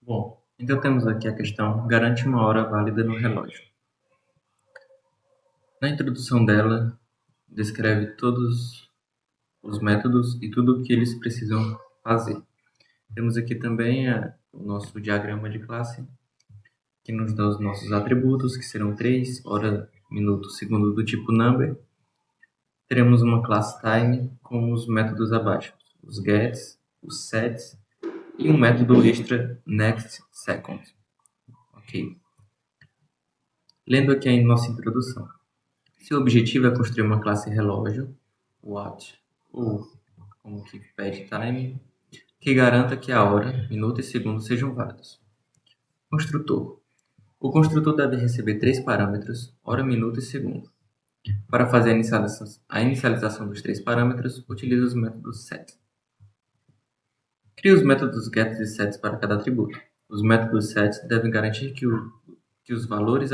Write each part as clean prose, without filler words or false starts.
Bom, então temos aqui a questão garante uma hora válida no relógio. Na introdução dela, descreve todos os métodos e tudo o que eles precisam fazer. Temos aqui também o nosso diagrama de classe, que nos dá os nossos atributos, que serão 3, hora, minuto, segundo do tipo number. Teremos uma classe time com os métodos abaixo, os gets, os sets e um método extra next second. Ok. Lendo aqui a nossa introdução. Seu objetivo é construir uma classe relógio, watch, ou como que pede time, que garanta que a hora, minuto e segundo sejam válidos. Construtor. O construtor deve receber 3 parâmetros, hora, minuto e segundo. Para fazer a inicialização dos 3 parâmetros, utilize os métodos set. Crie os métodos get e set para cada atributo. Os métodos set devem garantir que os valores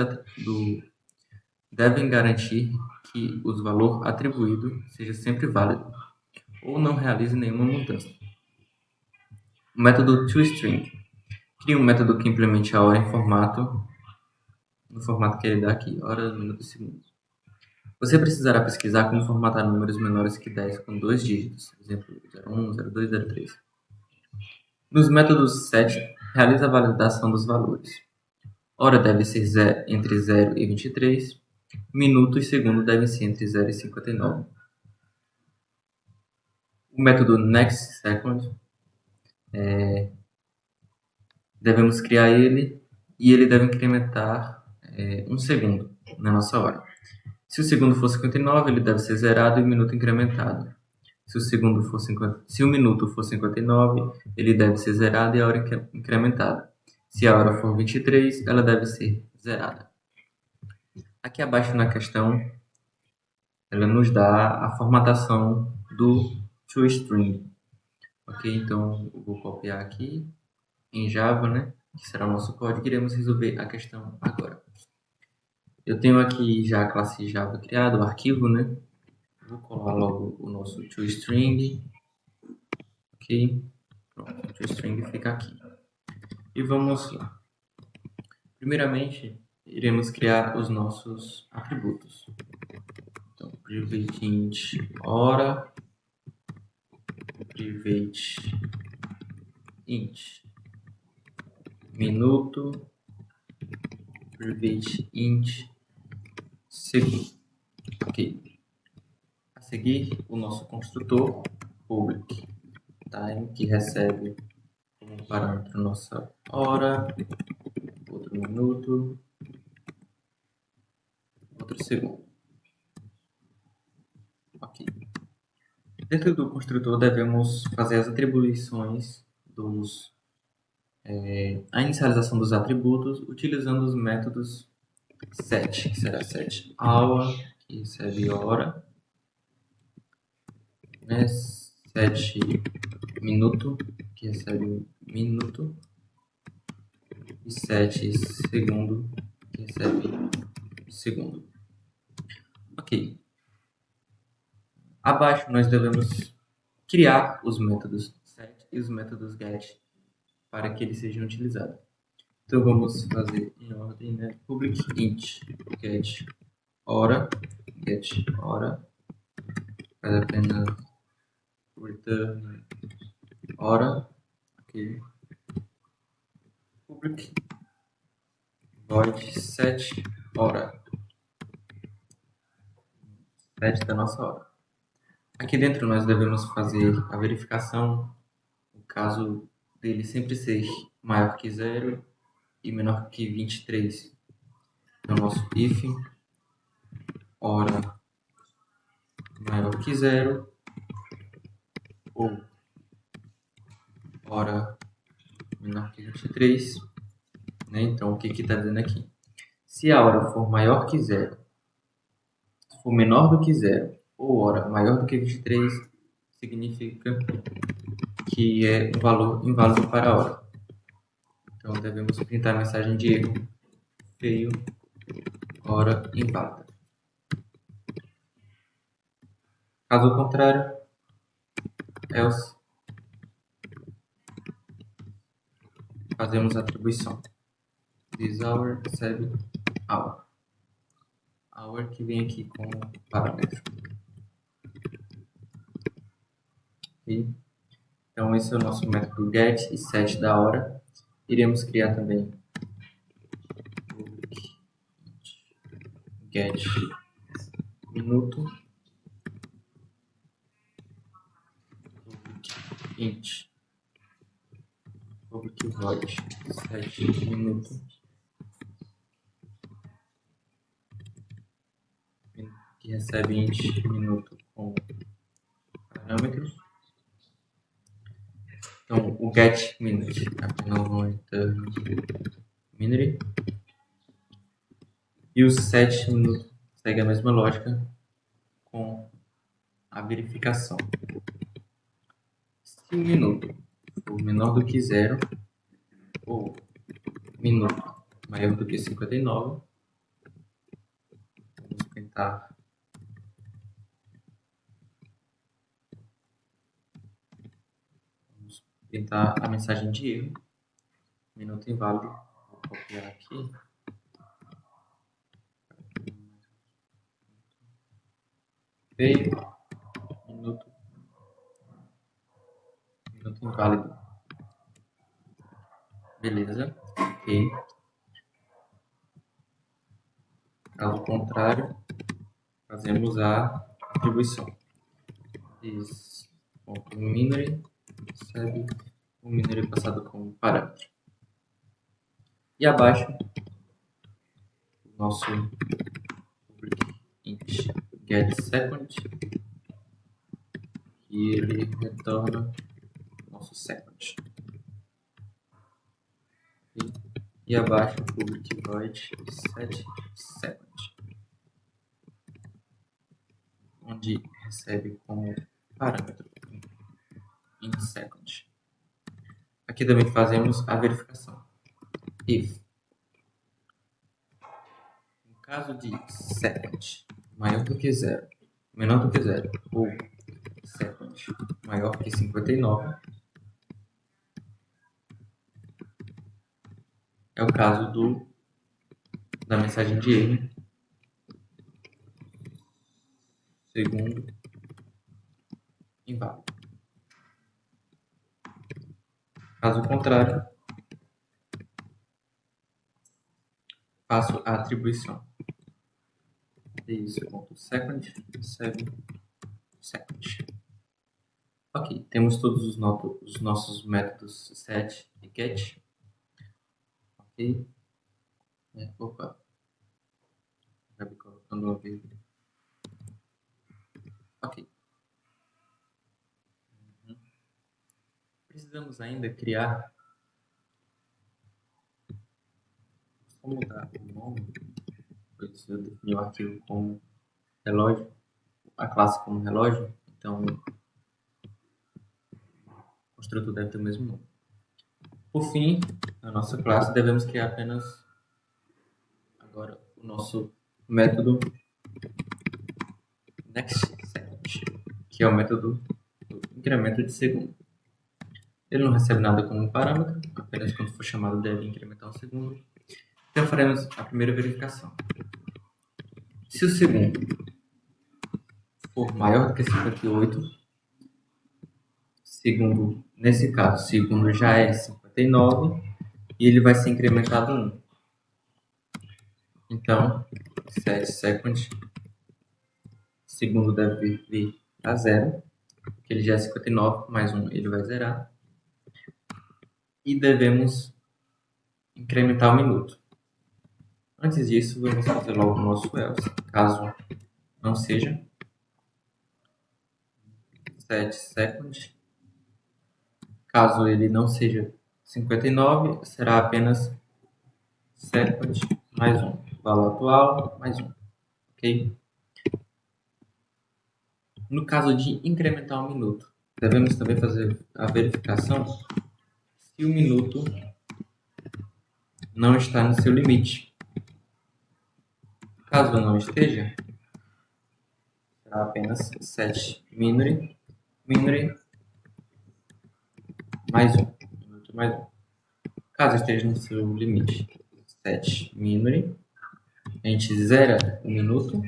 o valor atribuído seja sempre válido ou não realize nenhuma mudança. O método toString. Crie um método que implemente a hora no formato que ele dá aqui, hora, minuto e segundo. Você precisará pesquisar como formatar números menores que 10 com 2 dígitos, por exemplo, 01, 02, 03. Nos métodos set, realize a validação dos valores. Hora deve ser entre 0 e 23, minuto e segundo devem ser entre 0 e 59. O método next second, devemos criar ele e ele deve incrementar 1 segundo na nossa hora. Se o segundo for 59, ele deve ser zerado e o minuto incrementado. Se o minuto for 59, ele deve ser zerado e a hora incrementada. Se a hora for 23, ela deve ser zerada. Aqui abaixo na questão, ela nos dá a formatação do toString. Ok, então eu vou copiar aqui em Java, né, que será o nosso código, e iremos resolver a questão agora. Eu tenho aqui já a classe Java criada, o arquivo, né? Vou colar logo o nosso toString. Ok, pronto, o toString fica aqui. E vamos lá. Primeiramente, iremos criar os nossos atributos. Então, private int hora, private int minuto, private int segundo. Ok. A seguir, o nosso construtor public time, que recebe como parâmetro nossa hora, outro minuto, outro segundo. Ok. Dentro do construtor, devemos fazer as atribuições a inicialização dos atributos utilizando os métodos set, que será set hour, que recebe hora, né? Set minuto, que recebe minuto, e set segundo, que recebe segundo. Ok. Abaixo nós devemos criar os métodos set e os métodos get para que eles sejam utilizados. Então vamos fazer em ordem, né? Public int get hora, faz apenas return hora, ok. Public void set hora, set da nossa hora. Aqui dentro nós devemos fazer a verificação, no caso dele sempre ser maior que 0 e menor que 23. Então, nosso if hora maior que 0 ou hora menor que 23. Né? Então, o que está dizendo aqui? Se a hora for maior que 0, se for menor do que 0 ou hora maior do que 23, significa que é um valor inválido para a hora. Então, devemos printar a mensagem de erro feio, hora inválida. Caso contrário, else. fazemos a atribuição. This hour recebe hour. Hour que vem aqui com parâmetro. Okay? Então esse é o nosso método get e set da hora. Iremos criar também get minuto, int public void set minuto, que recebe int minuto com parâmetros. Então o get minute apenas um return minute, e o set minuto segue a mesma lógica com a verificação. Se o minuto for menor do que 0 ou minuto maior do que 59, vamos printar a mensagem de erro, minuto inválido. Vou copiar aqui. Veio minuto inválido. Beleza, ok. Caso contrário, fazemos a atribuição. This.memory recebe o memory passado como parâmetro. E abaixo, o nosso public int getSecond, e ele retorna nosso second. E abaixo o public void setSecond, onde recebe como parâmetro in second. Aqui também fazemos a verificação. If, no caso de second maior do que 0, menor do que 0, ou second maior que 59, é o caso da mensagem de erro, segundo inválido. Caso contrário, faço a atribuição. This.second recebe second. Ok, temos todos os nossos métodos set e get. Ok. Opa. Acabei colocando uma vírgula. Ok. Precisamos ainda criar. Vou mudar o nome, pois eu defini o arquivo como relógio, a classe como relógio, então o construtor deve ter o mesmo nome. Por fim, na nossa classe devemos criar apenas agora o nosso método nextSecond, que é o método do incremento de segundo. Ele não recebe nada como parâmetro, apenas quando for chamado deve incrementar um segundo. Então faremos a primeira verificação. Se o segundo for maior do que 58, segundo, nesse caso, segundo já é 59 e ele vai ser incrementado 1. Então, setSecond, segundo deve vir a 0, porque ele já é 59, mais 1 ele vai zerar. E devemos incrementar o minuto. Antes disso, vamos fazer logo o nosso else, caso não seja. setSecond, caso ele não seja 59, será apenas second mais 1, valor atual mais 1, ok? No caso de incrementar o minuto, devemos também fazer a verificação se o minuto não está no seu limite. Caso não esteja, será apenas setMinute mais 1, minuto mais 1. caso esteja no seu limite. Set memory, a gente zera o minuto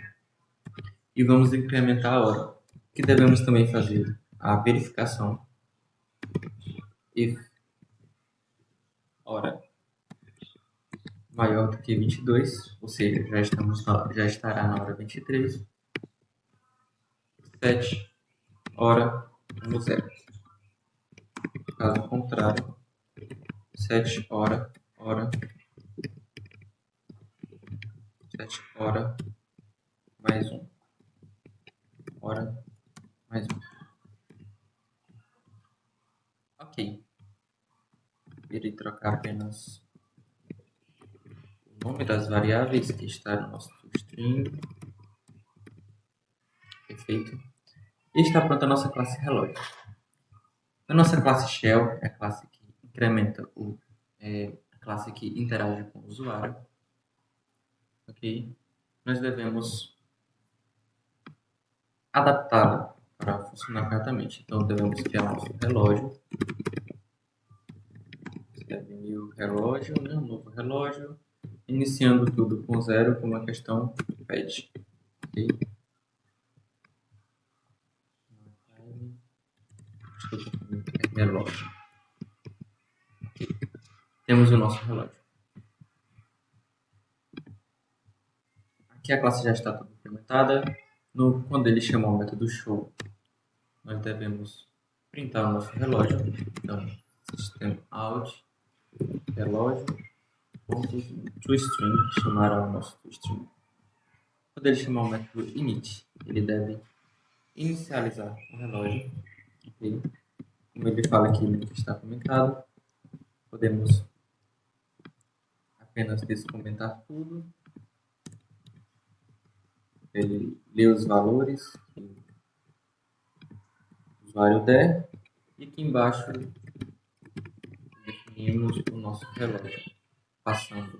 e vamos incrementar a hora. Que devemos também fazer a verificação if hora maior do que 22, ou seja, já estará na hora 23. Set hora no zero. Caso contrário, set hora 7 hora mais 1. Hora mais 1. Ok. Irei trocar apenas o nome das variáveis que está no nosso string. Perfeito. E está pronta a nossa classe relógio. A nossa classe shell é a classe que incrementa a classe que interage com o usuário. Ok? Nós devemos adaptá-la para funcionar corretamente. Então, devemos criar nosso relógio. New relógio, né? Um novo relógio. Iniciando tudo com 0, como a questão pede. Ok? Relógio. Okay. Temos o nosso relógio. Aqui a classe já está toda implementada. Quando ele chamar o método show, nós devemos printar o nosso relógio. Então, system out relógio toString, chamará o nosso toString. Quando ele chamar o método init, ele deve inicializar o relógio. Okay? Como ele fala aqui no que está comentado, podemos apenas descomentar tudo. Ele lê os valores que o usuário der. E aqui embaixo definimos o nosso relógio, passando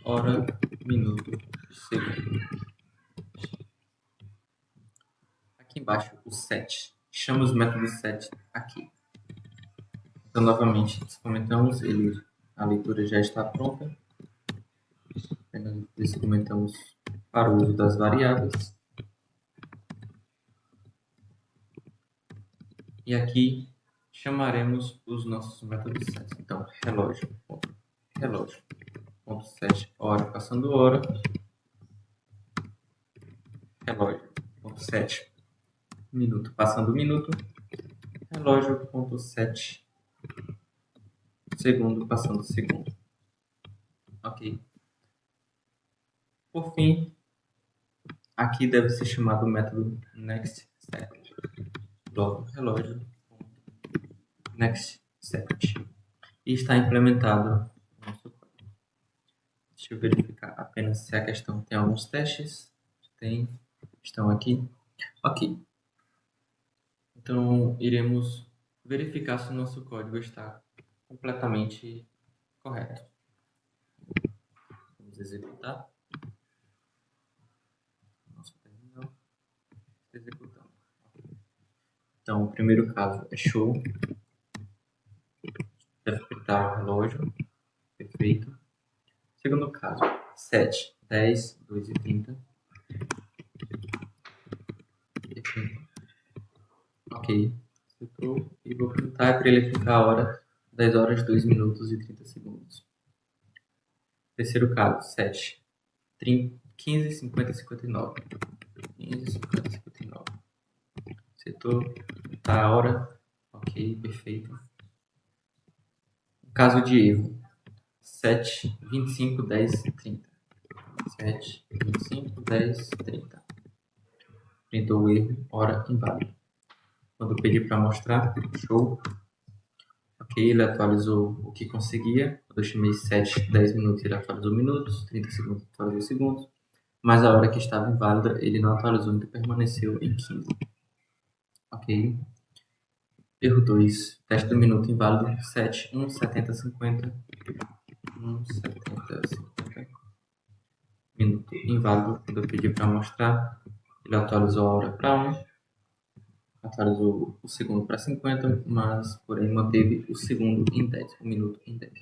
hora, minuto e segundo. Aqui embaixo o set. Chama os métodos set aqui. Então, novamente, descomentamos, a leitura já está pronta. Apenas descomentamos para o uso das variáveis. E aqui chamaremos os nossos métodos set. Então, relógio.set, hora passando hora. Relógio.set, minuto passando minuto. Relógio.set, segundo passando segundo. Ok. Por fim, aqui deve ser chamado o método nextSet. Bloco relógio nextSet. E está implementado no nosso código. Deixa eu verificar apenas se a questão tem alguns testes. Tem. Estão aqui. Ok. Então, iremos verificar se o nosso código está completamente correto. Vamos executar. Nosso terminal. Executando. Então, o primeiro caso é show. Deve apertar o relógio. Perfeito. Segundo caso, 7, 10, 2 e 30. Ok. Acertou. E vou perguntar para ele ficar a hora 10 horas, 2 minutos e 30 segundos. Terceiro caso, 7, 15, 50 e 59. 15, 50 e 59. Acertou. Tá a hora. Ok, perfeito. Caso de erro, 7, 25, 10 e 30. 7, 25, 10, 30. Printou o erro, hora inválida. Quando eu pedi para mostrar, show. Ok, ele atualizou o que conseguia. Quando eu chamei 7, 10 minutos, ele atualizou minutos. 30 segundos, atualizou segundos. Mas a hora que estava inválida, ele não atualizou, então permaneceu em 15. Ok. Erro 2. Teste do minuto inválido. 7, 1, 70, 50. 1, 70, 50. Minuto inválido. Quando eu pedi para mostrar, ele atualizou a hora para 1. atualizou o segundo para 50, mas, porém, manteve o segundo em 10, o minuto em 10.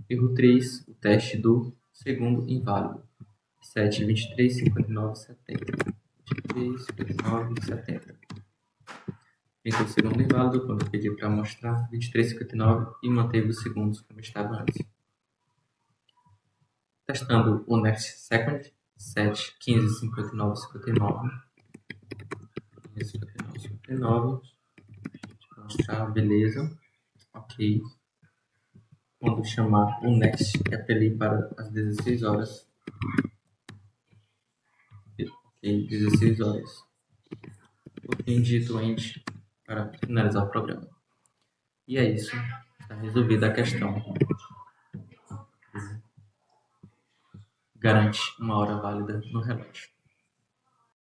Erro 3, o teste do segundo inválido. 7, 23, 59, 70. 23, 59, 70. Tentou o segundo inválido quando eu pedi para mostrar 23, 59 e manteve os segundos como estava antes. Testando o next second. 7, 15, 59, 59. 59, 59. Mostrar, beleza. Ok. Quando chamar o next, é para ele ir para as 16 horas. Ok, 16 horas. O fim dito end para finalizar o programa. E é isso. Está resolvida a questão. Garante uma hora válida no relógio.